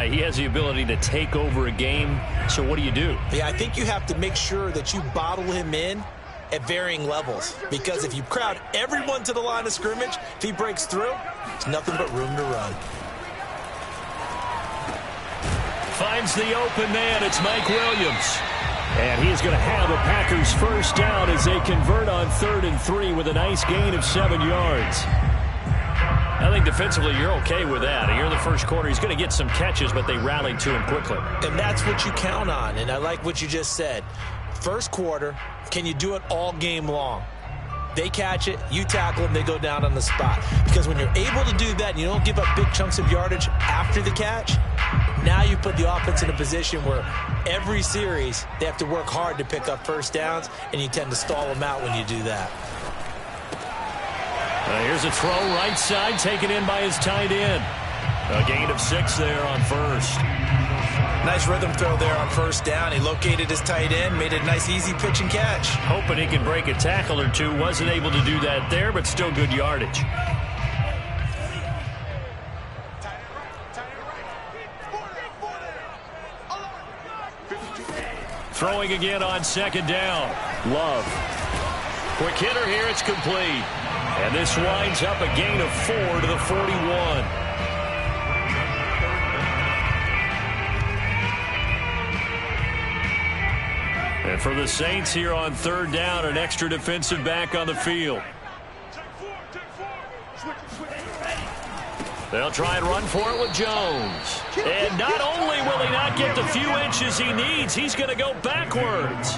guy. He has the ability to take over a game. So what do you do? Yeah, I think you have to make sure that you bottle him in at varying levels. Because if you crowd everyone to the line of scrimmage, if he breaks through, there's nothing but room to run. Finds the open man. It's Mike Williams. And he's going to have a Packers first down as they convert on 3rd and 3 with a nice gain of 7 yards. I think defensively you're okay with that. Here in the first quarter, he's going to get some catches, but they rallied to him quickly. And that's what you count on, and I like what you just said. First quarter, can you do it all game long? They catch it, you tackle them, they go down on the spot. Because when you're able to do that and you don't give up big chunks of yardage after the catch, now you put the offense in a position where every series they have to work hard to pick up first downs, and you tend to stall them out when you do that. Here's a throw right side, taken in by his tight end. A gain of 6 there on first. Nice rhythm throw there on first down. He located his tight end, made a nice easy pitch and catch. Hoping he can break a tackle or two. Wasn't able to do that there, but still good yardage. Throwing again on 2nd down. Love. Quick hitter here. It's complete. And this winds up a gain of 4 to the 41. And for the Saints here on 3rd down, an extra defensive back on the field. They'll try and run for it with Jones. And not only will he not get the few inches he needs, he's going to go backwards.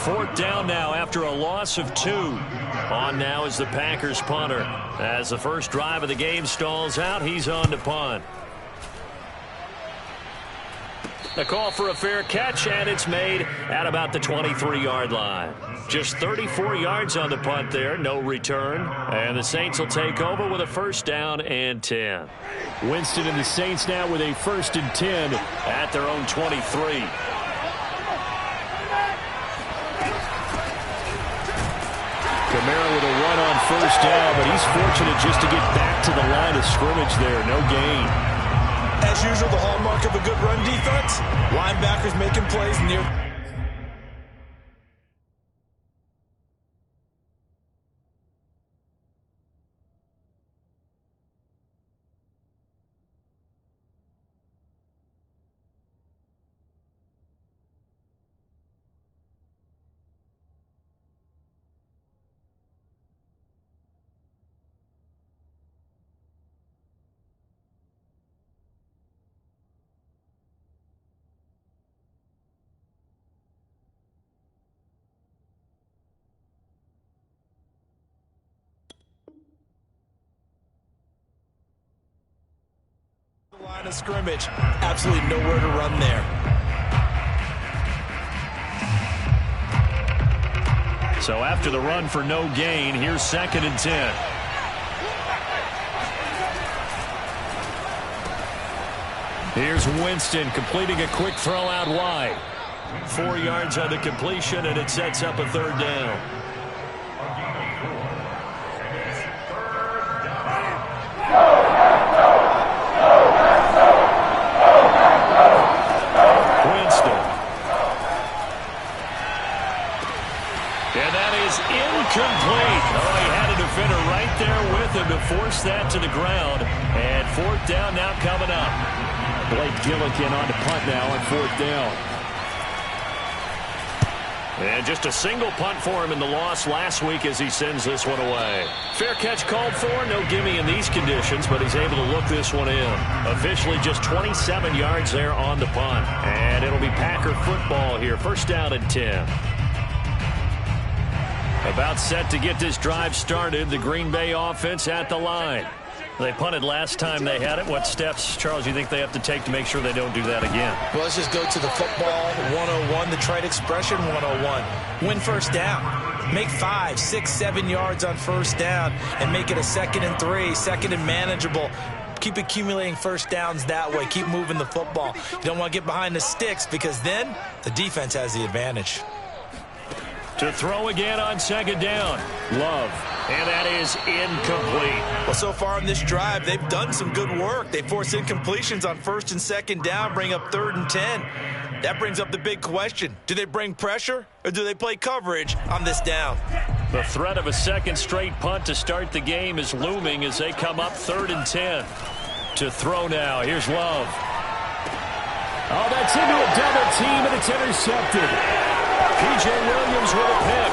4th down now after a loss of 2. On now is the Packers punter. As the first drive of the game stalls out, he's on to punt. A call for a fair catch, and it's made at about the 23-yard line. Just 34 yards on the punt there, no return. And the Saints will take over with a 1st down and 10. Winston and the Saints now with a 1st and 10 at their own 23. Kamara with a run on 1st down, but he's fortunate just to get back to the line of scrimmage there. No gain. As usual, the hallmark of a good run defense, linebackers making plays near. Line of scrimmage, absolutely nowhere to run there. So after the run for no gain, here's 2nd and 10. Here's Winston completing a quick throw out wide. 4 yards on the completion, and it sets up a 3rd down. Complete. Oh, he had a defender right there with him to force that to the ground. And 4th down now coming up. Blake Gillikin on to punt now on 4th down. And just a single punt for him in the loss last week as he sends this one away. Fair catch called for. No gimme in these conditions, but he's able to look this one in. Officially just 27 yards there on the punt. And it'll be Packer football here. 1st down and 10. About set to get this drive started. The Green Bay offense at the line. They punted last time they had it. What steps, Charles, do you think they have to take to make sure they don't do that again? Well, let's just go to the football 101, the trite expression 101. Win 1st down. Make 5, 6, 7 yards on 1st down and make it a 2nd and 3, 2nd and manageable. Keep accumulating 1st downs that way. Keep moving the football. You don't want to get behind the sticks because then the defense has the advantage. To throw again on second down. Love. And that is incomplete. Well, so far in this drive, they've done some good work. They force incompletions on first and second down, bring up 3rd and 10. That brings up the big question. Do they bring pressure or do they play coverage on this down? The threat of a second straight punt to start the game is looming as they come up 3rd and 10. To throw now. Here's Love. Oh, that's into a double team, and it's intercepted. P.J. Williams with a pick.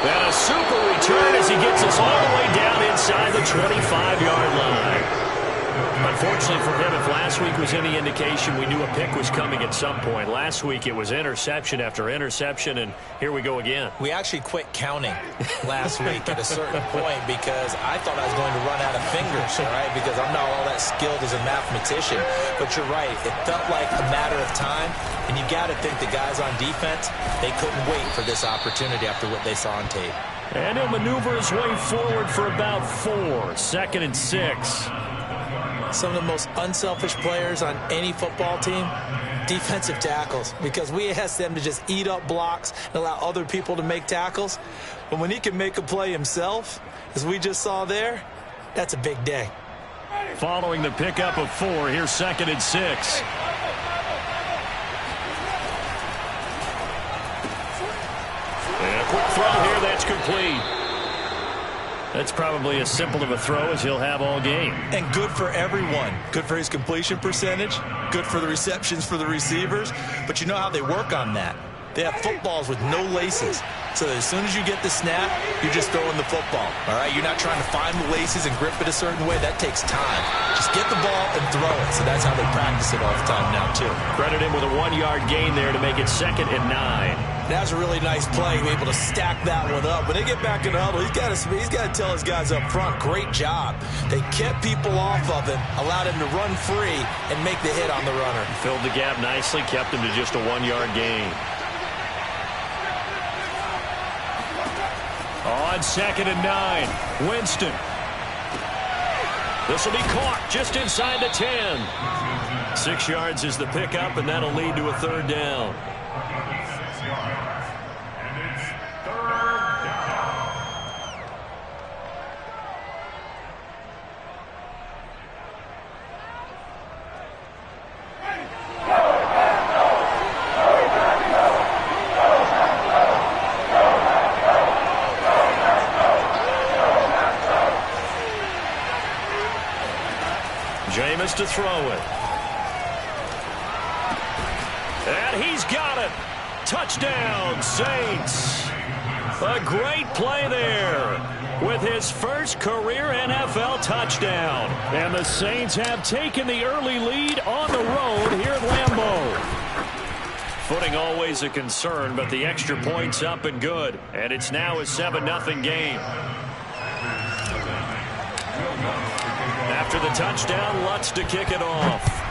And a super return as he gets us all the way down inside the 25-yard line. Unfortunately for him, if last week was any indication, we knew a pick was coming at some point. Last week it was interception after interception, and here we go again. We actually quit counting last week at a certain point because I thought I was going to run out of fingers, all right, because I'm not all that skilled as a mathematician. But you're right. It felt like a matter of time, and you got to think the guys on defense, they couldn't wait for this opportunity after what they saw on tape. And he'll maneuver his way forward for about 4. 2nd and 6. Some of the most unselfish players on any football team, defensive tackles, because we ask them to just eat up blocks and allow other people to make tackles. But when he can make a play himself, as we just saw there, that's a big day. Following the pickup of 4, here's 2nd and 6. And a quick throw here, that's complete. That's probably as simple of a throw as he'll have all game. And good for everyone. Good for his completion percentage. Good for the receptions for the receivers. But you know how they work on that. They have footballs with no laces. So that as soon as you get the snap, you're just throwing the football. All right? You're not trying to find the laces and grip it a certain way. That takes time. Just get the ball and throw it. So that's how they practice it all the time now, too. Credit him with a 1-yard gain there to make it 2nd and 9. That was a really nice play, able to stack that one up. When they get back in the huddle, he's got to tell his guys up front, great job. They kept people off of him, allowed him to run free and make the hit on the runner. Filled the gap nicely, kept him to just a 1-yard gain. On 2nd and 9, Winston. This will be caught just inside the 10. 6 yards is the pickup, and that'll lead to a 3rd down. Jameis to throw it. And he's got it. Touchdown, Saints. A great play there with his first career NFL touchdown. And the Saints have taken the early lead on the road here at Lambeau. Footing always a concern, but the extra point's up and good. And it's now a 7-0 game. After the touchdown, Lutz to kick it off.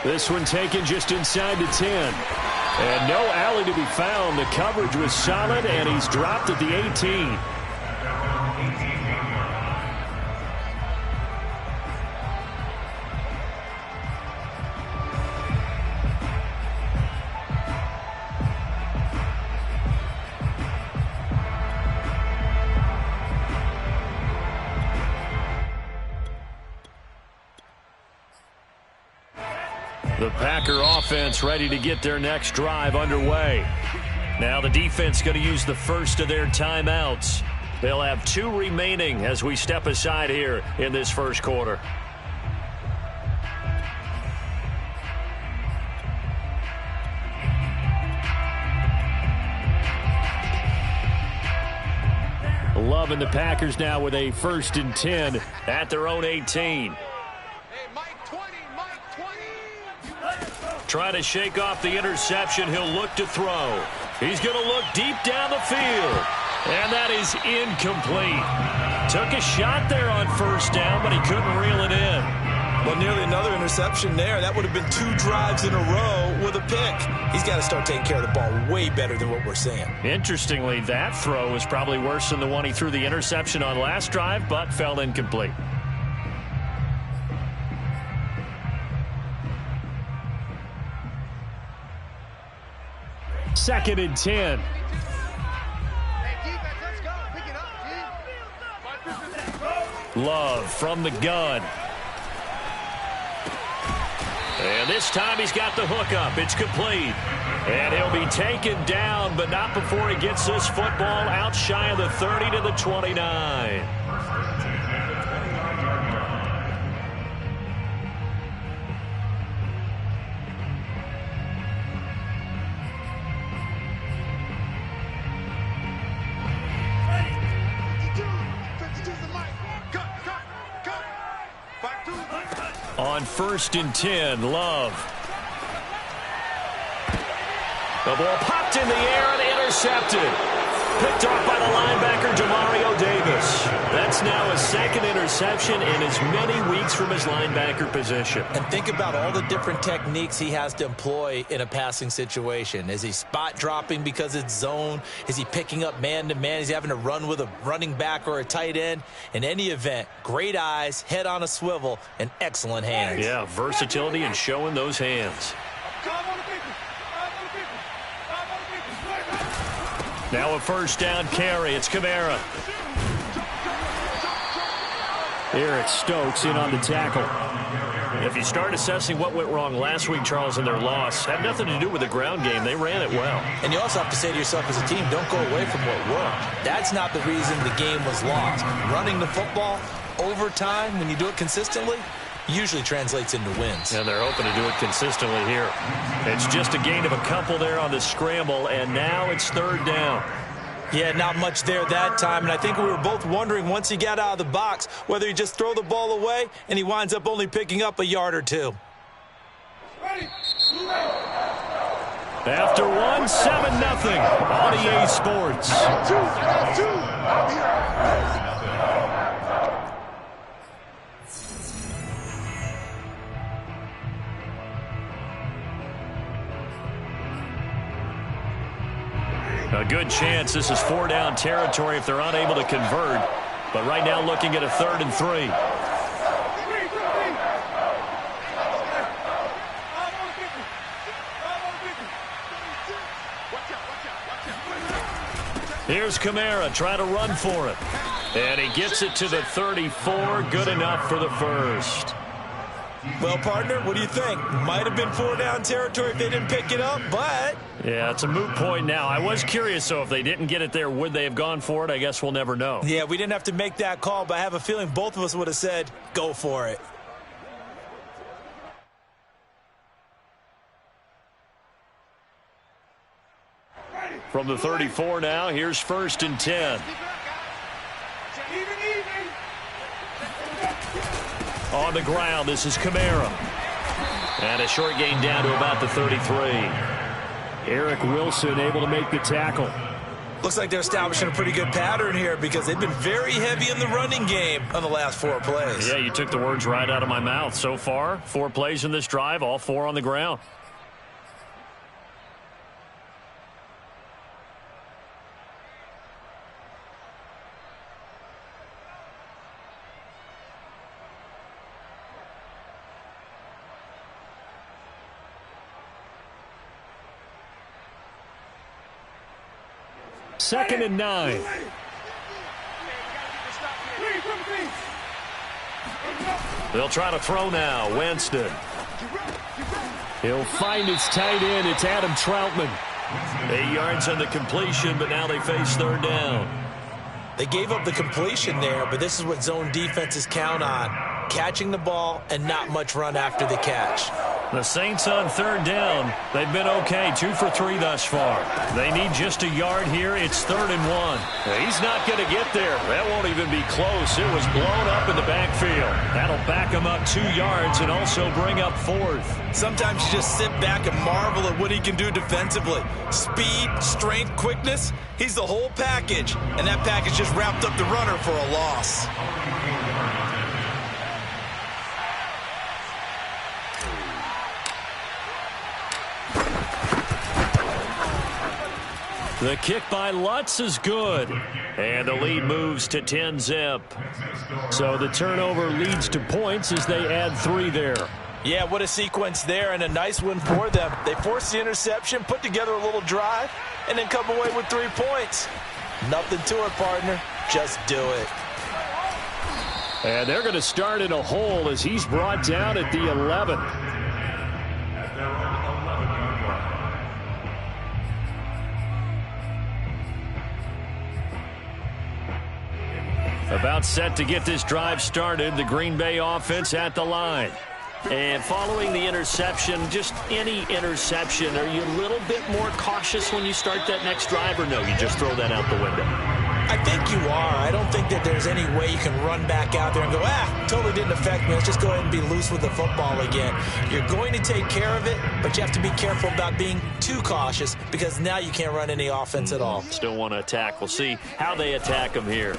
This one taken just inside the 10. And no alley to be found. The coverage was solid, and he's dropped at the 18. The Packer offense ready to get their next drive underway. Now the defense going to use the first of their timeouts. They'll have 2 remaining as we step aside here in this first quarter. Love and the Packers now with a 1st and 10 at their own 18. Trying to shake off the interception. He'll look to throw. He's going to look deep down the field. And that is incomplete. Took a shot there on 1st down, but he couldn't reel it in. Well, nearly another interception there. That would have been 2 drives in a row with a pick. He's got to start taking care of the ball way better than what we're seeing. Interestingly, that throw was probably worse than the one he threw the interception on last drive, but fell incomplete. 2nd and 10. Love from the gun. And this time he's got the hook up. It's complete. And he'll be taken down, but not before he gets this football out shy of the 30 to the 29. On 1st and 10, Love. The ball popped in the air and intercepted. Picked off by the linebacker, Demario Davis. That's now his 2nd interception in as many weeks from his linebacker position. And think about all the different techniques he has to employ in a passing situation. Is he spot dropping because it's zone? Is he picking up man-to-man? Is he having to run with a running back or a tight end? In any event, great eyes, head on a swivel, and excellent hands. Yeah, versatility and showing those hands. Now a 1st down carry. It's Kamara. Here it's Stokes in on the tackle. If you start assessing what went wrong last week, Charles, in their loss, had nothing to do with the ground game. They ran it well. And you also have to say to yourself as a team, don't go away from what worked. That's not the reason the game was lost. Running the football over time, when you do it consistently, usually translates into wins. And they're hoping to do it consistently here. It's just a gain of a couple there on the scramble, and now it's 3rd down. Yeah, not much there that time, and I think we were both wondering once he got out of the box whether he just throw the ball away and he winds up only picking up a yard or two. After 1, 7-0 on EA Sports. A good chance this is 4-down territory if they're unable to convert. But right now looking at a 3rd and 3. Here's Kamara trying to run for it. And he gets it to the 34. Good enough for the 1st. Well, partner, what do you think? Might have been 4-down territory if they didn't pick it up, but... Yeah, it's a moot point now. I was curious, so if they didn't get it there, would they have gone for it? I guess we'll never know. Yeah, we didn't have to make that call, but I have a feeling both of us would have said, go for it. From the 34 now, here's 1st and 10. On the ground, this is Kamara. And a short gain down to about the 33. Eric Wilson able to make the tackle. Looks like they're establishing a pretty good pattern here because they've been very heavy in the running game on the last 4 plays. Yeah, you took the words right out of my mouth. So far, 4 plays in this drive, all 4 on the ground. Second and 9. They'll try to throw now. Winston. He'll find his tight end. It's Adam Troutman. 8 yards on the completion, but now they face 3rd down. They gave up the completion there, but this is what zone defenses count on. Catching the ball and not much run after the catch. The Saints on 3rd down. They've been okay, 2 for 3 thus far. They need just a yard here. It's 3rd and 1. He's not going to get there. That won't even be close. It was blown up in the backfield. That'll back him up 2 yards and also bring up 4th. Sometimes you just sit back and marvel at what he can do defensively. Speed, strength, quickness. He's the whole package. And that package just wrapped up the runner for a loss. The kick by Lutz is good. And the lead moves to 10-zip. So the turnover leads to points as they add 3 there. Yeah, what a sequence there, and a nice win for them. They forced the interception, put together a little drive, and then come away with 3 points. Nothing to it, partner. Just do it. And they're going to start in a hole as he's brought down at the 11. About set to get this drive started, the Green Bay offense at the line. And following the interception, just any interception, are you a little bit more cautious when you start that next drive, or no, you just throw that out the window? I think you are. I don't think that there's any way you can run back out there and go, totally didn't affect me. Let's just go ahead and be loose with the football again. You're going to take care of it, but you have to be careful about being too cautious because now you can't run any offense at all. Still want to attack. We'll see how they attack him here.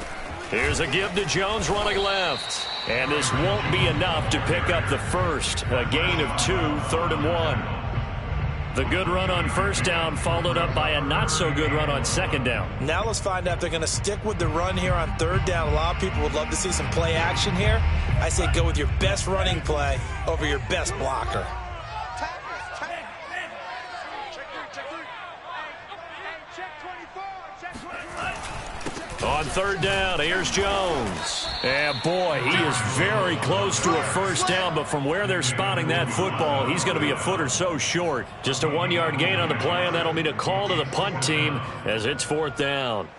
Here's a give to Jones running left. And this won't be enough to pick up the first. A gain of 2, 3rd and 1. The good run on first down followed up by a not-so-good run on second down. Now let's find out if they're going to stick with the run here on 3rd down. A lot of people would love to see some play action here. I say go with your best running play over your best blocker. On 3rd down, here's Jones. And boy, he is very close to a first down, but from where they're spotting that football, he's going to be a foot or so short. Just a 1-yard gain on the play, and that'll mean a call to the punt team as it's 4th down.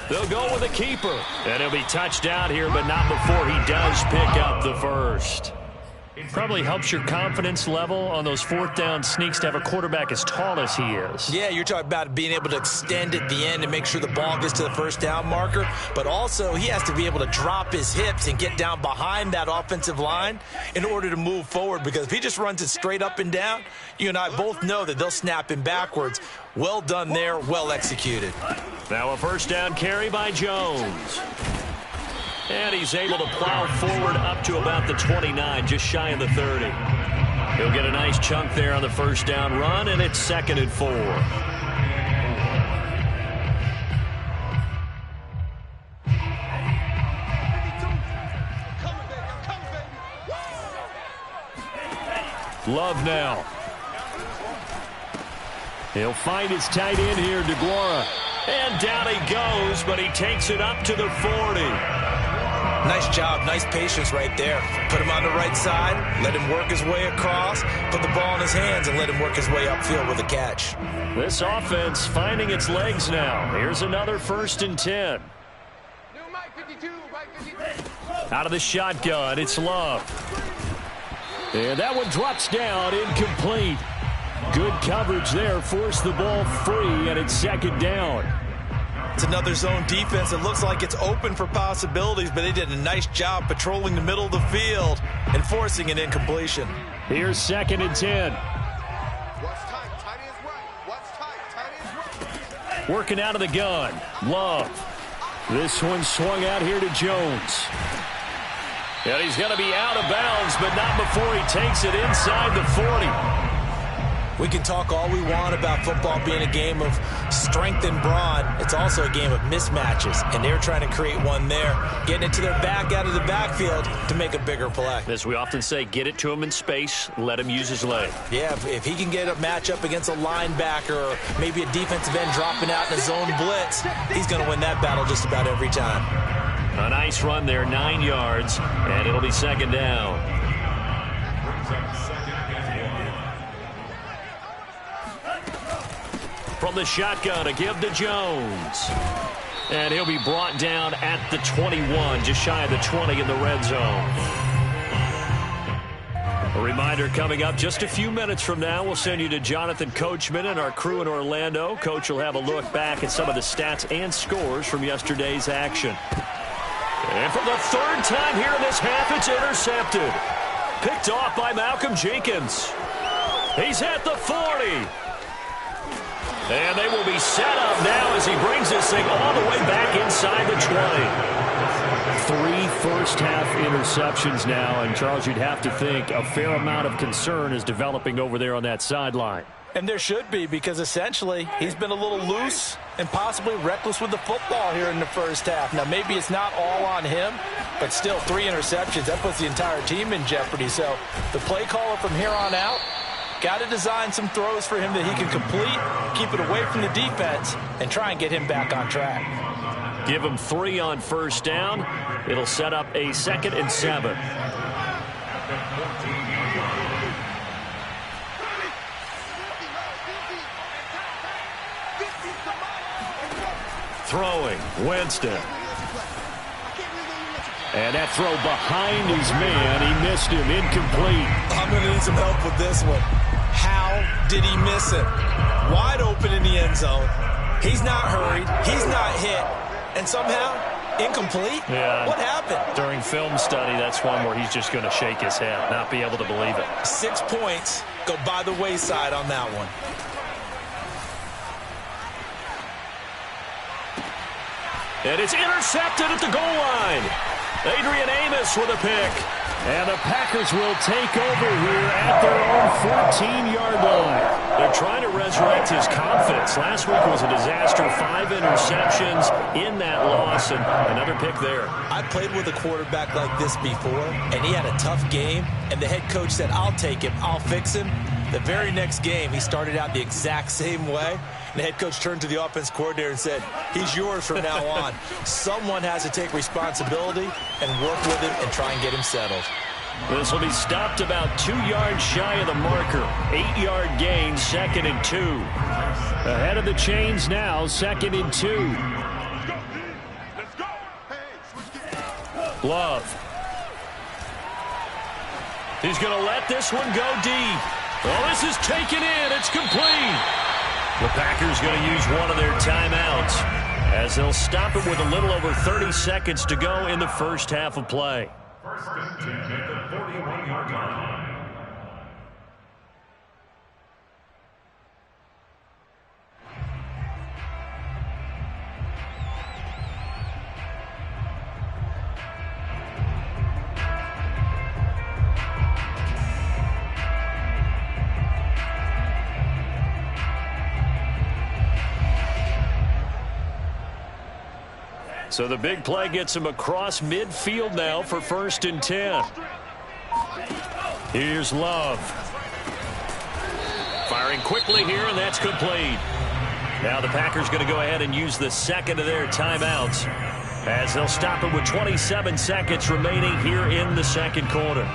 They'll go with a keeper. And he'll be touched out here, but not before he does pick up the first. Probably helps your confidence level on those 4th down sneaks to have a quarterback as tall as he is. Yeah, you're talking about being able to extend at the end and make sure the ball gets to the first down marker. But also, he has to be able to drop his hips and get down behind that offensive line in order to move forward. Because if he just runs it straight up and down, you and I both know that they'll snap him backwards. Well done there, well executed. Now a first down carry by Jones. And he's able to plow forward up to about the 29, just shy of the 30. He'll get a nice chunk there on the first down run, and it's 2nd and 4. Love now. He'll find his tight end here, DeGuara. And down he goes, but he takes it up to the 40. Nice job, nice patience right there. Put him on the right side, let him work his way across, put the ball in his hands, and let him work his way upfield with a catch. This offense finding its legs now. Here's another 1st and 10. Out of the shotgun, it's Love. And that one drops down, incomplete. Good coverage there, forced the ball free, and it's 2nd down. It's another zone defense. It looks like it's open for possibilities, but they did a nice job patrolling the middle of the field and forcing an incompletion. Here's 2nd and 10. Working out of the gun. Love. This one swung out here to Jones. And he's going to be out of bounds, but not before he takes it inside the 40. We can talk all we want about football being a game of strength and brawn. It's also a game of mismatches, and they're trying to create one there, getting it to their back out of the backfield to make a bigger play. As we often say, get it to him in space, let him use his leg. Yeah, if he can get a matchup against a linebacker or maybe a defensive end dropping out in a zone blitz, he's going to win that battle just about every time. A nice run there, 9 yards, and it'll be 2nd down. From the shotgun, a give to Jones. And he'll be brought down at the 21, just shy of the 20 in the red zone. A reminder coming up just a few minutes from now, we'll send you to Jonathan Coachman and our crew in Orlando. Coach will have a look back at some of the stats and scores from yesterday's action. And for the 3rd time here in this half, it's intercepted. Picked off by Malcolm Jenkins. He's at the 40. And they will be set up now as he brings this thing all the way back inside the 20. 3 first-half interceptions now, and Charles, you'd have to think a fair amount of concern is developing over there on that sideline. And there should be, because essentially he's been a little loose and possibly reckless with the football here in the first half. Now, maybe it's not all on him, but still 3 interceptions. That puts the entire team in jeopardy. So the play caller from here on out got to design some throws for him that he can complete, keep it away from the defense, and try and get him back on track. Give him 3 on first down. It'll set up a 2nd and 7. Throwing, Winston. And that throw behind his man. He missed him, incomplete. I'm going to need some help with this one. How did he miss it? Wide open in the end zone. He's not hurried. He's not hit. And somehow, incomplete? Yeah. What happened? During film study, that's one where he's just going to shake his head, not be able to believe it. 6 points go by the wayside on that one. And it's intercepted at the goal line. Adrian Amos with a pick. And the Packers will take over here at their own 14-yard line. They're trying to resurrect his confidence. Last week was a disaster. 5 interceptions in that loss, and another pick there. I played with a quarterback like this before, and he had a tough game, and the head coach said, I'll take him, I'll fix him. The very next game, he started out the exact same way. The head coach turned to the offense coordinator and said, he's yours from now on. Someone has to take responsibility and work with him and try and get him settled. This will be stopped about 2 yards shy of the marker. 8-yard gain, 2nd and 2. Ahead of the chains now, 2nd and 2. Love. He's going to let this one go deep. Oh, this is taken in. It's complete. The Packers going to use one of their timeouts as they'll stop it with a little over 30 seconds to go in the first half of play. First and 10 at the 41-yard line. So the big play gets him across midfield now for 1st and 10. Here's Love. Firing quickly here, and that's complete. Now the Packers going to go ahead and use the 2nd of their timeouts as they'll stop it with 27 seconds remaining here in the 2nd quarter.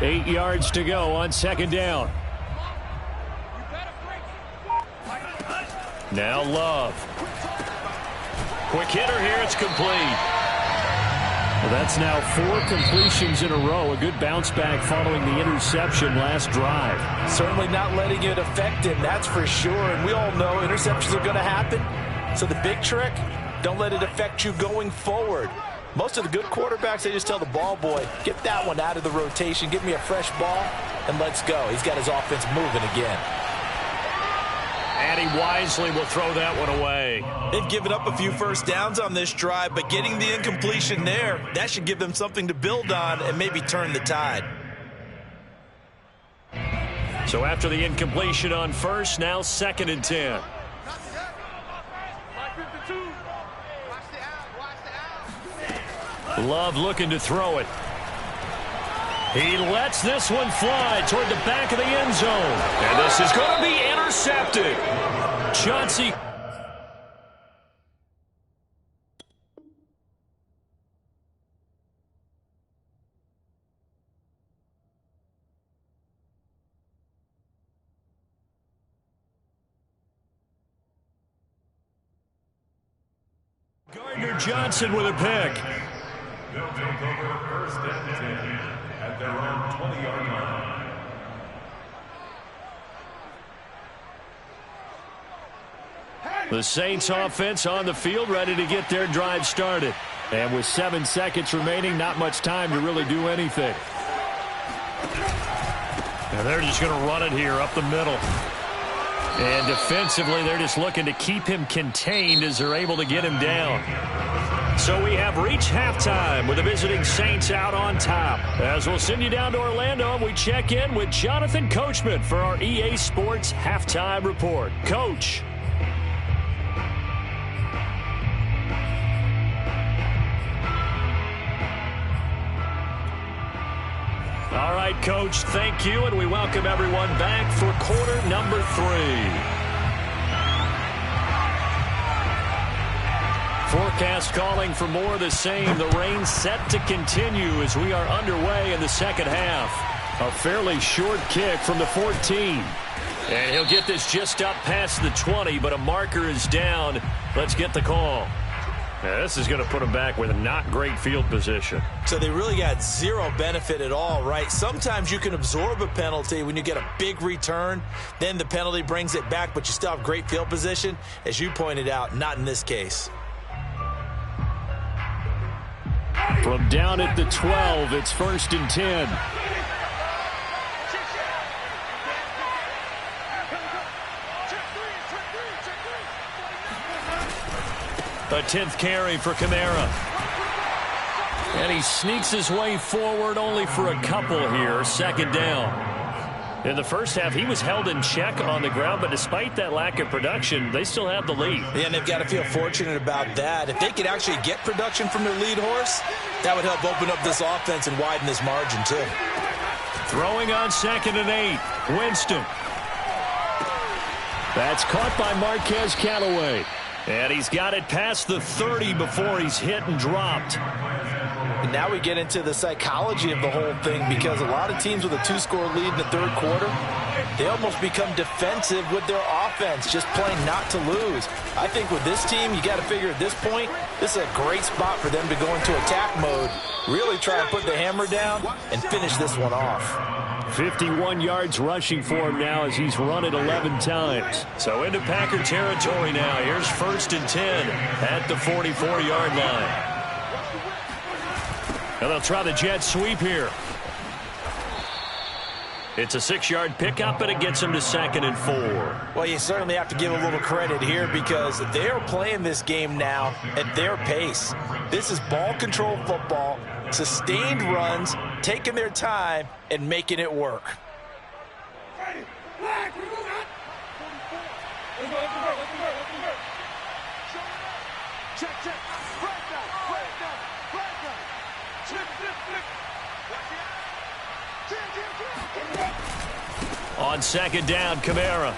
Eight yards to go on 2nd down. Now Love. Quick hitter here. It's complete. Well, that's now 4 completions in a row. A good bounce back following the interception last drive. Certainly not letting it affect him, that's for sure. And we all know interceptions are going to happen. So the big trick, don't let it affect you going forward. Most of the good quarterbacks, they just tell the ball boy, get that one out of the rotation, give me a fresh ball, and let's go. He's got his offense moving again. And he wisely will throw that one away. They've given up a few first downs on this drive, but getting the incompletion there, that should give them something to build on and maybe turn the tide. So after the incompletion on first, now 2nd and 10. Love looking to throw it. He lets this one fly toward the back of the end zone. And this is going to be intercepted. Chauncey. Gardner-Johnson with a pick. They'll take over 1st and 10 at their own 20-yard line. The Saints offense on the field, ready to get their drive started. And with 7 seconds remaining, not much time to really do anything. And they're just going to run it here up the middle. And defensively, they're just looking to keep him contained as they're able to get him down. So we have reached halftime with the visiting Saints out on top. As we'll send you down to Orlando, and we check in with Jonathan Coachman for our EA Sports Halftime Report. Coach. All right, Coach, thank you, and we welcome everyone back for quarter number 3. Forecast calling for more of the same. The rain set to continue as we are underway in the second half. A fairly short kick from the 14. And he'll get this just up past the 20, but a marker is down. Let's get the call. Yeah, this is going to put them back with a not great field position. So they really got zero benefit at all, right? Sometimes you can absorb a penalty when you get a big return. Then the penalty brings it back, but you still have great field position. As you pointed out, not in this case. From down at the 12, it's 1st and 10. A 10th carry for Kamara. And he sneaks his way forward only for a couple here. 2nd down. In the first half, he was held in check on the ground, but despite that lack of production, they still have the lead. Yeah, and they've got to feel fortunate about that. If they could actually get production from their lead horse, that would help open up this offense and widen this margin, too. Throwing on 2nd and 8. Winston. That's caught by Marquez Callaway. And he's got it past the 30 before he's hit and dropped. And now we get into the psychology of the whole thing, because a lot of teams with a 2-score lead in the third quarter, they almost become defensive with their offense, just playing not to lose. I think with this team, you got to figure at this point, this is a great spot for them to go into attack mode, really try and put the hammer down and finish this one off. 51 yards rushing for him now as he's run it 11 times. So into Packer territory now. Here's 1st and 10 at the 44-yard line. And they'll try the jet sweep here. It's a 6-yard pickup, and it gets him to 2nd and 4. Well, you certainly have to give a little credit here, because they are playing this game now at their pace. This is ball control football, sustained runs, taking their time, and making it work. On 2nd down, Kamara.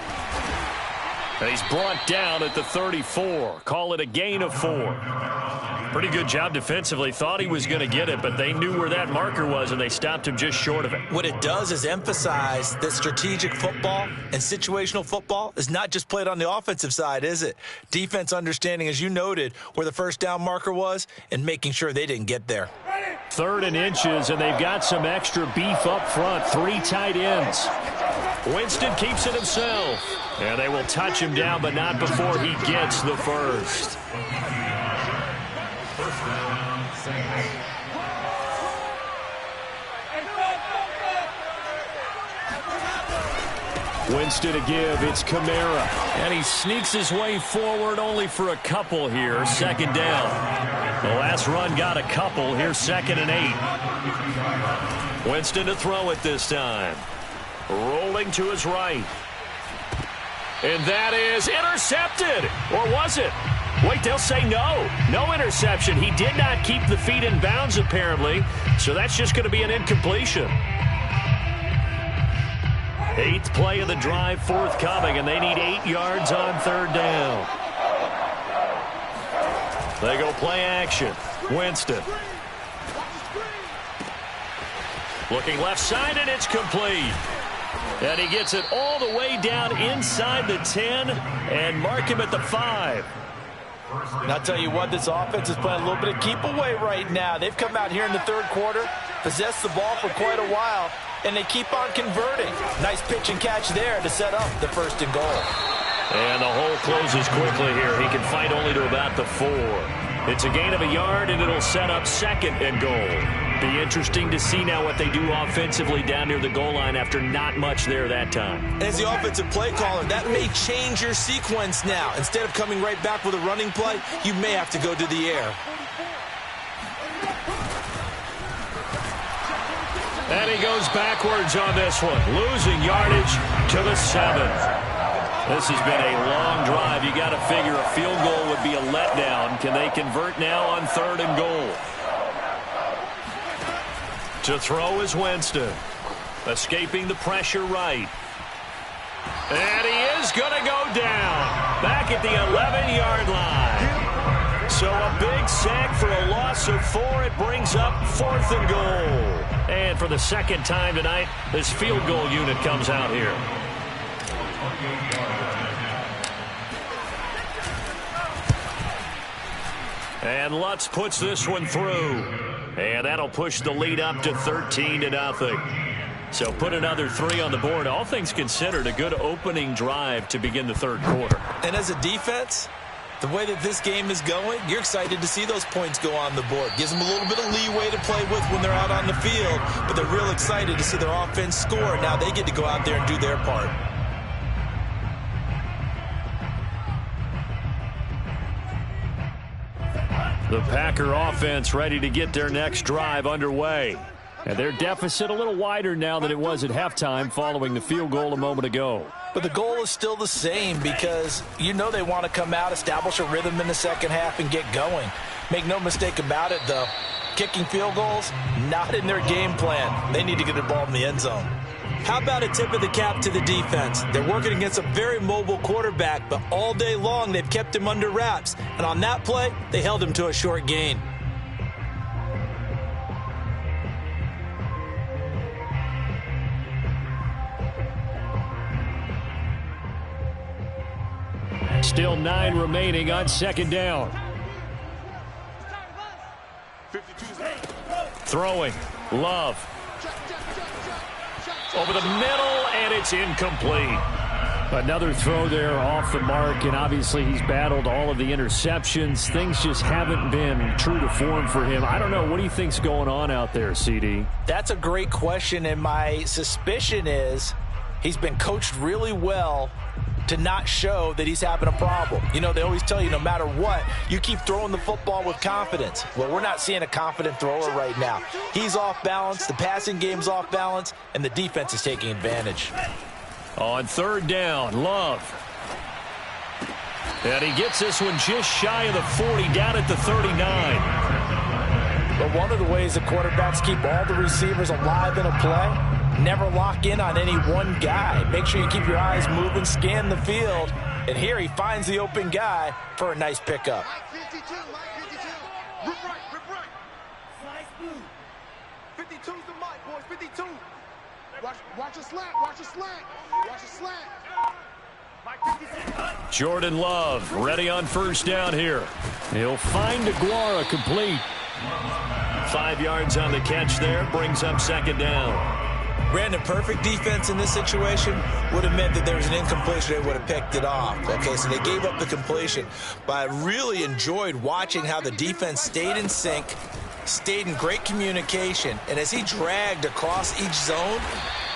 And he's brought down at the 34. Call it a gain of 4. Pretty good job defensively. Thought he was going to get it, but they knew where that marker was, and they stopped him just short of it. What it does is emphasize that strategic football and situational football is not just played on the offensive side, is it? Defense understanding, as you noted, where the 1st down marker was and making sure they didn't get there. 3rd and inches, and they've got some extra beef up front. 3 tight ends. Winston keeps it himself. And they will touch him down, but not before he gets the first. Winston to give. It's Kamara. And he sneaks his way forward only for a couple here. 2nd down. The last run got a couple. Here's 2nd and 8. Winston to throw it this time. Rolling to his right. And that is intercepted. Or was it? Wait, they'll say no. No interception. He did not keep the feet in bounds, apparently. So that's just going to be an incompletion. 8th play of the drive forthcoming, and they need 8 yards on 3rd down. They go play action. Winston. Looking left side, and it's complete. And he gets it all the way down inside the 10 and mark him at the 5. And I'll tell you what, this offense is playing a little bit of keep away right now. They've come out here in the third quarter, possessed the ball for quite a while, and they keep on converting. Nice pitch and catch there to set up the 1st and goal. And the hole closes quickly here. He can fight only to about the 4. It's a gain of a yard, and it'll set up 2nd and goal. Be interesting to see now what they do offensively down near the goal line after not much there that time. As the offensive play caller, that may change your sequence now. Instead of coming right back with a running play, you may have to go to the air. And he goes backwards on this one, losing yardage to the 7th. This has been a long drive. You got to figure a field goal would be a letdown. Can they convert now on 3rd and goal? To throw is Winston. Escaping the pressure right. And he is going to go down. Back at the 11-yard line. So a big sack for a loss of 4. It brings up 4th and goal. And for the 2nd time tonight, this field goal unit comes out here. And Lutz puts this one through. And that'll push the lead up to 13-0. So put another 3 on the board. All things considered, a good opening drive to begin the 3rd quarter. And as a defense, the way that this game is going, you're excited to see those points go on the board. Gives them a little bit of leeway to play with when they're out on the field. But they're real excited to see their offense score. Now they get to go out there and do their part. The Packer offense ready to get their next drive underway. And their deficit a little wider now than it was at halftime following the field goal a moment ago. But the goal is still the same because you know they want to come out, establish a rhythm in the second half, and get going. Make no mistake about it, though. Kicking field goals, not in their game plan. They need to get the ball in the end zone. How about a tip of the cap to the defense? They're working against a very mobile quarterback, but all day long they've kept him under wraps. And on that play, they held him to a short gain. Still 9 remaining on 2nd down. Throwing. Love. Over the middle, and it's incomplete. Another throw there off the mark, and obviously he's battled all of the interceptions. Things just haven't been true to form for him. I don't know. What do you think's going on out there, CD? That's a great question, and my suspicion is he's been coached really well to not show that he's having a problem. You know, they always tell you no matter what, you keep throwing the football with confidence. Well, we're not seeing a confident thrower right now. He's off balance, the passing game's off balance, and the defense is taking advantage. On 3rd down, Love. And he gets this one just shy of the 40, down at the 39. But one of the ways the quarterbacks keep all the receivers alive in a play, never lock in on any one guy. Make sure you keep your eyes moving, scan the field. And here he finds the open guy for a nice pickup. Mike 52. Rip right. Nice move. 52's the mic, boys. 52. Watch a slant. Watch a slant. Mike 56. Jordan Love ready on 1st down here. He'll find Aguara complete. 5 yards on the catch there. Brings up 2nd down. Brandon, perfect defense in this situation would have meant that there was an incompletion. They would have picked it off. Okay, so they gave up the completion. But I really enjoyed watching how the defense stayed in sync, stayed in great communication. And as he dragged across each zone,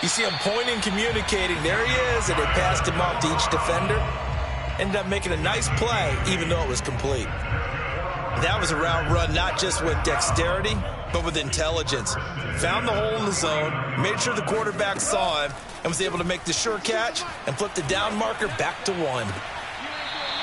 you see him pointing, communicating. There he is, and they passed him off to each defender. Ended up making a nice play, even though it was complete. That was a route run, not just with dexterity, but with intelligence. Found the hole in the zone, made sure the quarterback saw him, and was able to make the sure catch and flip the down marker back to 1.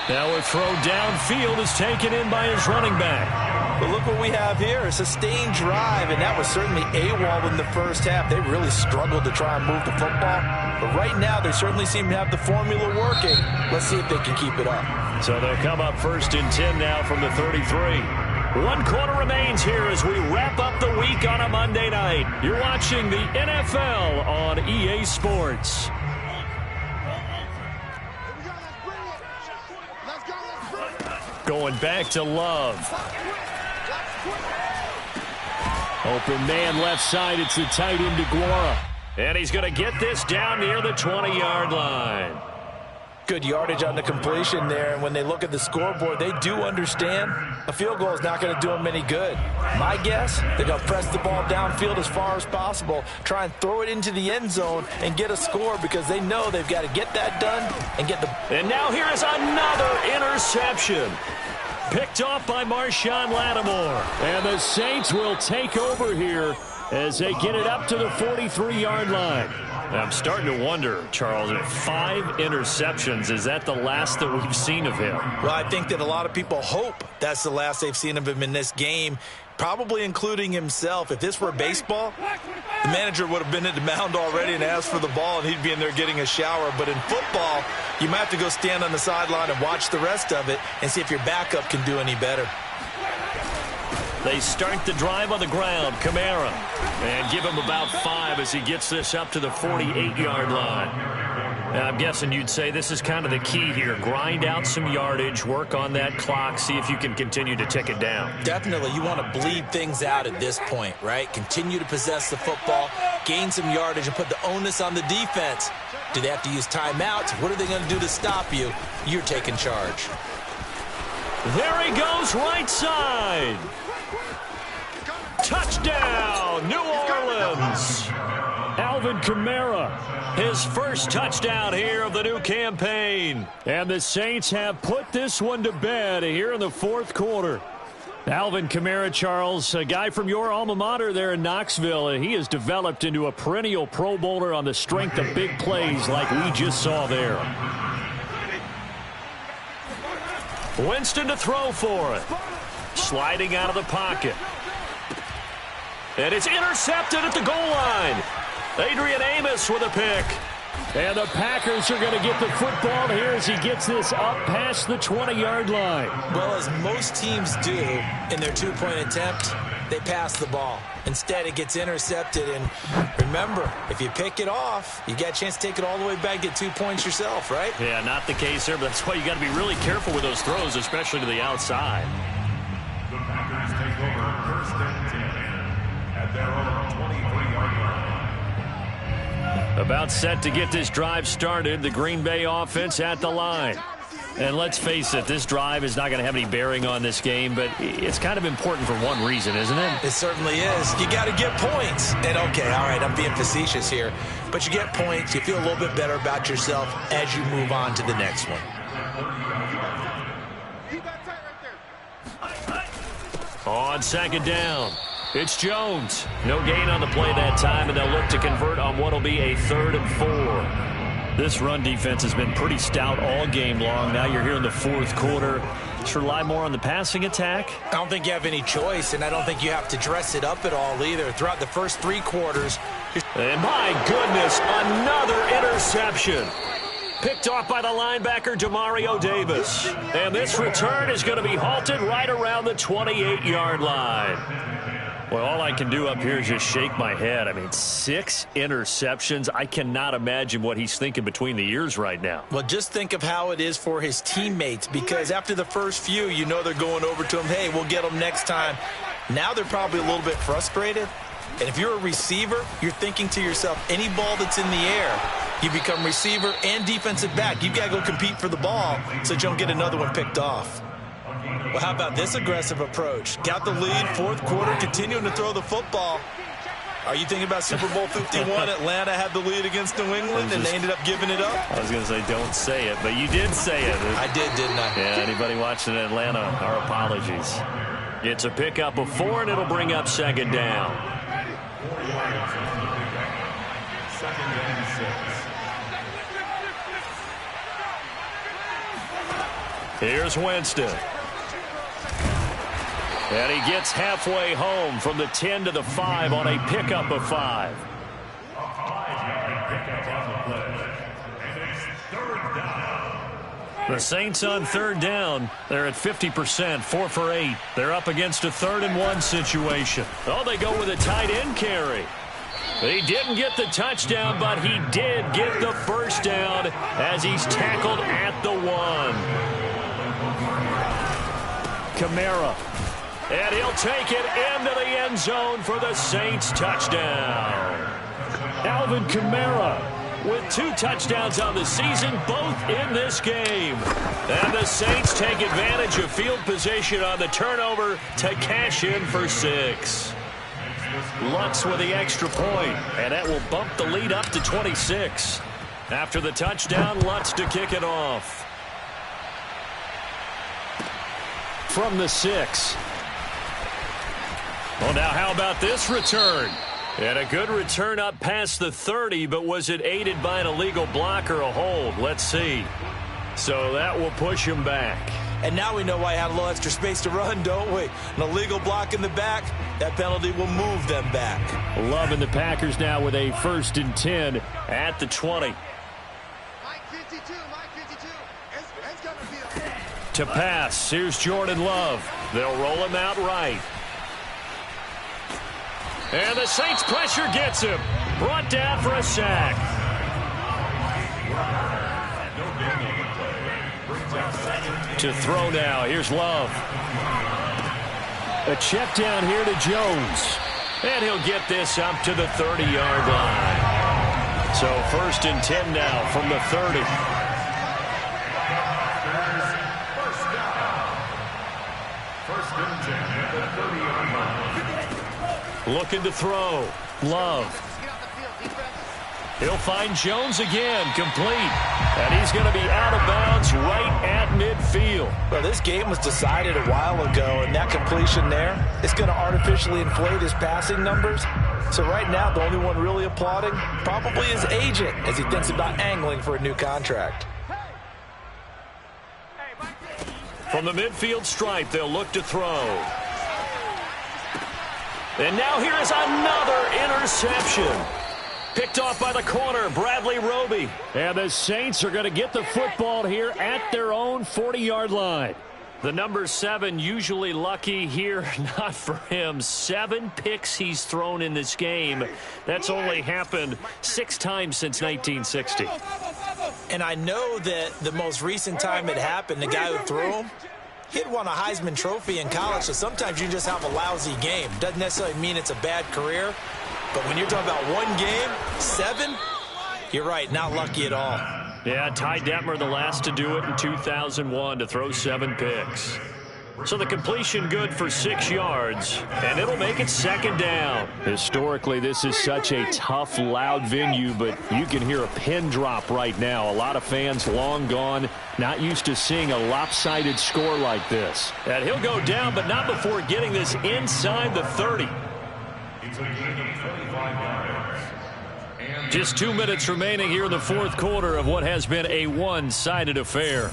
Now a throw downfield is taken in by his running back. But look what we have here, a sustained drive, and that was certainly AWOL in the first half. They really struggled to try and move the football. But right now, they certainly seem to have the formula working. Let's see if they can keep it up. So they'll come up 1st and 10 now from the 33. 1 quarter remains here as we wrap up the week on a Monday night. You're watching the NFL on EA Sports. Going back to Love. Open man left side. It's the tight end, Aguara. And he's going to get this down near the 20-yard line. good yardage on the completion there. And when they look at the scoreboard, they do understand a field goal is not going to do them any good. My guess, they're going to press the ball downfield as far as possible, try and throw it into the end zone and get a score because they know they've got to get that done and get the... And now here is another interception. Picked off by Marshawn Lattimore. And the Saints will take over here as they get it up to the 43-yard line. I'm starting to wonder, Charles, if 5 interceptions, is that the last that we've seen of him? Well, I think that a lot of people hope that's the last they've seen of him in this game, probably including himself. If this were baseball, the manager would have been at the mound already and asked for the ball, and he'd be in there getting a shower. But in football, you might have to go stand on the sideline and watch the rest of it and see if your backup can do any better. They start the drive on the ground. Kamara. And give him about 5 as he gets this up to the 48-yard line. And I'm guessing you'd say this is kind of the key here. Grind out some yardage, work on that clock, see if you can continue to tick it down. Definitely. You want to bleed things out at this point, right? Continue to possess the football, gain some yardage, and put the onus on the defense. Do they have to use timeouts? What are they going to do to stop you? You're taking charge. There he goes, right side. Touchdown, New Orleans. Alvin Kamara, his first touchdown here of the new campaign. And the Saints have put this one to bed here in the fourth quarter. Alvin Kamara, Charles, a guy from your alma mater there in Knoxville. He has developed into a perennial Pro Bowler on the strength of big plays like we just saw there. Winston to throw for it. Sliding out of the pocket. And it's intercepted at the goal line. Adrian Amos with a pick. And the Packers are going to get the football here as he gets this up past the 20-yard line. Well, as most teams do in their two-point attempt, they pass the ball. Instead, it gets intercepted. And remember, if you pick it off, you got a chance to take it all the way back, get 2 points yourself, right? Yeah, not the case there, but that's why you got to be really careful with those throws, especially to the outside. The Packers take over first and 10 at their own 23-yard line. About set to get this drive started, the Green Bay offense at the line. And let's face it, this drive is not going to have any bearing on this game, but it's kind of important for one reason, isn't it? It certainly is. You got to get points. And, okay, all right, I'm being facetious here. But you get points, you feel a little bit better about yourself as you move on to the next one. On second down, it's Jones. No gain on the play that time, and they'll look to convert on what will be a 3rd and 4. This run defense has been pretty stout all game long. Now you're here in the fourth quarter. Let's rely more on the passing attack. I don't think you have any choice, and I don't think you have to dress it up at all either. Throughout the first 3 quarters. And my goodness, another interception. Picked off by the linebacker, Demario Davis. And this return is going to be halted right around the 28-yard line. Well, all I can do up here is just shake my head. I mean, 6 interceptions. I cannot imagine what he's thinking between the ears right now. Well, just think of how it is for his teammates, because after the first few, you know they're going over to him, hey, we'll get them next time. Now they're probably a little bit frustrated. And if you're a receiver, you're thinking to yourself, any ball that's in the air, you become receiver and defensive back. You've got to go compete for the ball so that you don't get another one picked off. Well, how about this aggressive approach? Got the lead, fourth quarter, continuing to throw the football. Are you thinking about Super Bowl 51? Atlanta had the lead against New England, and they ended up giving it up? I was going to say don't say it, but you did say it. I did, didn't I? Yeah, anybody watching Atlanta, our apologies. It's a pickup of 4, and it'll bring up second down. Second and 6. Here's Winston. And he gets halfway home from the 10 to the 5 on a pickup of 5. The Saints on 3rd down. They're at 50%, 4 for 8. They're up against a 3rd and 1 situation. Oh, they go with a tight end carry. He didn't get the touchdown, but he did get the first down as he's tackled at the 1. Kamara. And he'll take it into the end zone for the Saints touchdown. Alvin Kamara with 2 touchdowns on the season, both in this game. And the Saints take advantage of field position on the turnover to cash in for 6. Lutz with the extra point, and that will bump the lead up to 26. After the touchdown, Lutz to kick it off. From the 6. Well, now how about this return? And a good return up past the 30, but was it aided by an illegal block or a hold? Let's see. So that will push him back. And now we know why he had a little extra space to run, don't we? An illegal block in the back, that penalty will move them back. Loving the Packers now with a 1st and 10 at the 20. Mike 52. It's gonna be a... To pass, here's Jordan Love. They'll roll him out right. And the Saints pressure gets him. Brought down for a sack. To throw now. Here's Love. A check down here to Jones. And he'll get this up to the 30-yard line. So 1st and 10 now from the 30. Looking to throw. Love. He'll find Jones again, complete. And he's going to be out of bounds right at midfield. Well, this game was decided a while ago, and that completion there is going to artificially inflate his passing numbers. So right now, the only one really applauding probably his agent as he thinks about angling for a new contract. From the midfield stripe, they'll look to throw. And now here is another interception. Picked off by the corner, Bradley Roby. And the Saints are going to get the football here at their own 40-yard line. The number 7 usually lucky here, not for him. 7 picks he's thrown in this game. That's only happened 6 times since 1960. And I know that the most recent time it happened, the guy who threw him, he'd won a Heisman Trophy in college, so sometimes you just have a lousy game. Doesn't necessarily mean it's a bad career, but when you're talking about one game, 7, you're right, not lucky at all. Yeah, Ty Detmer, the last to do it in 2001, to throw 7 picks. So the completion good for 6 yards, and it'll make it 2nd down. Historically, this is such a tough, loud venue, but you can hear a pin drop right now. A lot of fans long gone, not used to seeing a lopsided score like this. And he'll go down, but not before getting this inside the 30. Just 2 minutes remaining here in the 4th quarter of what has been a one-sided affair.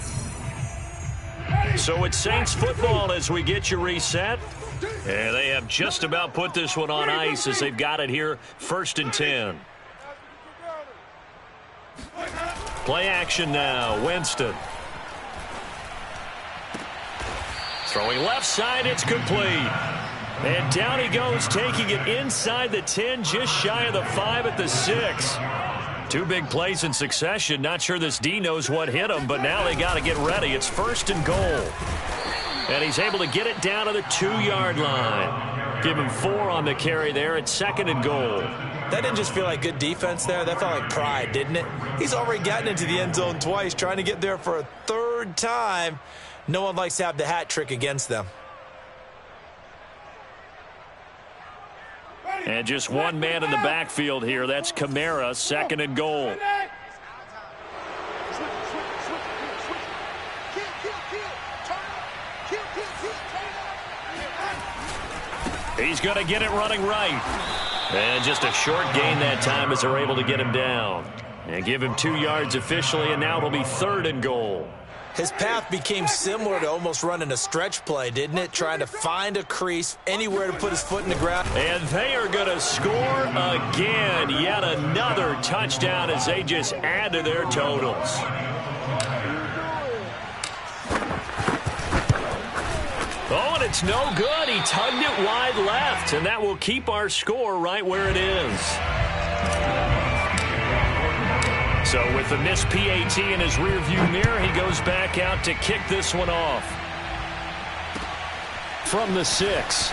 So it's Saints football as we get you reset. And they have just about put this one on ice as they've got it here, 1st and 10. Play action now, Winston. Throwing left side, it's complete. And down he goes, taking it inside the 10, just shy of the 5 at the 6. 2 big plays in succession. Not sure this D knows what hit him, but now they got to get ready. It's 1st and goal. And he's able to get it down to the 2-yard line. Give him 4 on the carry there at 2nd and goal. That didn't just feel like good defense there. That felt like pride, didn't it? He's already gotten into the end zone twice, trying to get there for a 3rd time. No one likes to have the hat trick against them. And just one man in the backfield here. That's Kamara, 2nd and goal. He's going to get it running right. And just a short gain that time as they're able to get him down. And give him 2 yards officially, and now it'll be 3rd and goal. His path became similar to almost running a stretch play, didn't it? Trying to find a crease, anywhere to put his foot in the ground. And they are going to score again. Yet another touchdown as they just add to their totals. Oh, and it's no good. He tugged it wide left, and that will keep our score right where it is. So with the missed PAT in his rearview mirror, he goes back out to kick this one off. From the 6.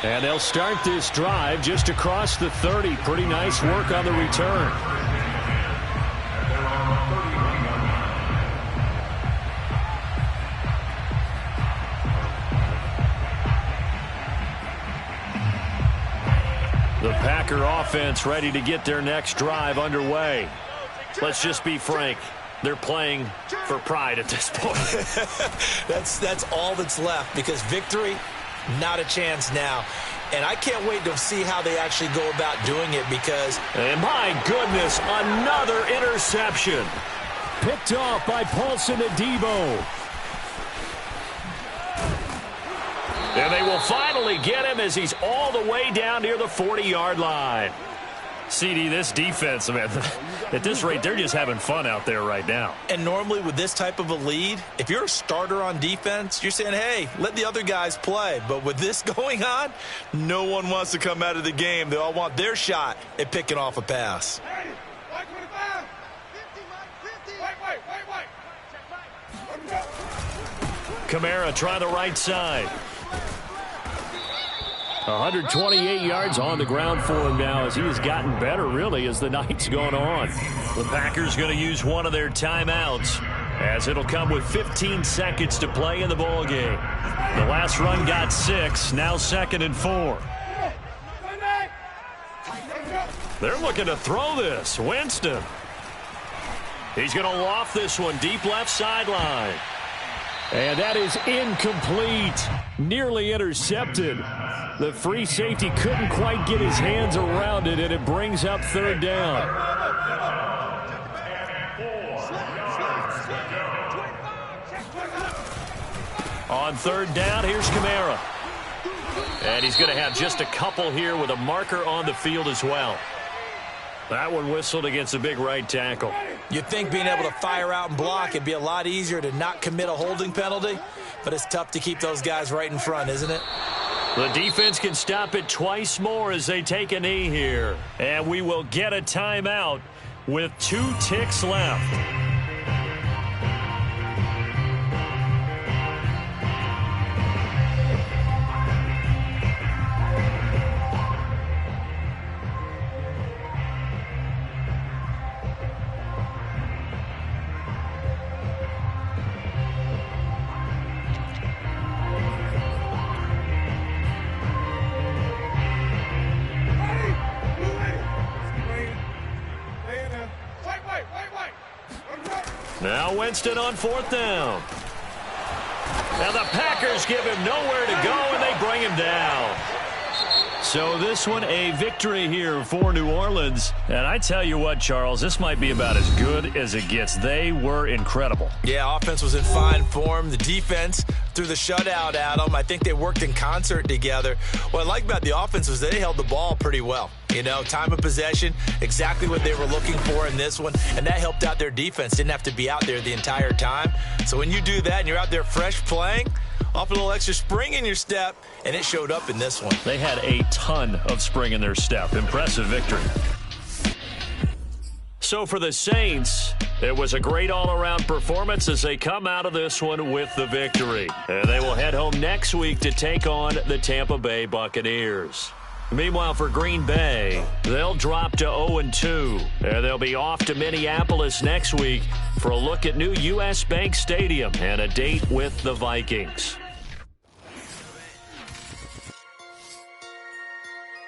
And they'll start this drive just across the 30. Pretty nice work on the return. The Packer offense ready to get their next drive underway. Let's just be frank. They're playing for pride at this point. That's all that's left, because victory, not a chance now. And I can't wait to see how they actually go about doing it, because... And my goodness, another interception. Picked off by Paulson Adebo. And they will finally get him as he's all the way down near the 40-yard line. CD, this defense, man, at this rate, they're just having fun out there right now. And normally with this type of a lead, if you're a starter on defense, you're saying, hey, let the other guys play. But with this going on, no one wants to come out of the game. They all want their shot at picking off a pass. Hey, 125. 50, Mike, 50. Kamara try the right side. 128 yards on the ground for him now as he has gotten better, really, as the night's gone on. The Packers going to use one of their timeouts, as it'll come with 15 seconds to play in the ballgame. The last run got 6, now 2nd and 4. They're looking to throw this. Winston. He's going to loft this one deep left sideline. And that is incomplete. Nearly intercepted. The free safety couldn't quite get his hands around it, and it brings up 3rd down. On 3rd down, here's Kamara. And he's going to have just a couple here with a marker on the field as well. That one whistled against a big right tackle. You'd think being able to fire out and block it'd be a lot easier to not commit a holding penalty, but it's tough to keep those guys right in front, isn't it? The defense can stop it twice more as they take a knee here. And we will get a timeout with 2 ticks left. Now Winston on 4th down. Now the Packers give him nowhere to go, and they bring him down. So this one a victory here for New Orleans. And I tell you what, Charles, this might be about as good as it gets. They were incredible. Yeah, offense was in fine form. The defense threw the shutout at them. I think they worked in concert together. What I like about the offense was they held the ball pretty well. You know, time of possession, exactly what they were looking for in this one, and that helped out their defense. Didn't have to be out there the entire time. So when you do that and you're out there fresh playing, off a little extra spring in your step, and it showed up in this one. They had a ton of spring in their step. Impressive victory. So for the Saints, it was a great all-around performance as they come out of this one with the victory. And they will head home next week to take on the Tampa Bay Buccaneers. Meanwhile, for Green Bay, they'll drop to 0-2. And they'll be off to Minneapolis next week for a look at new U.S. Bank Stadium and a date with the Vikings.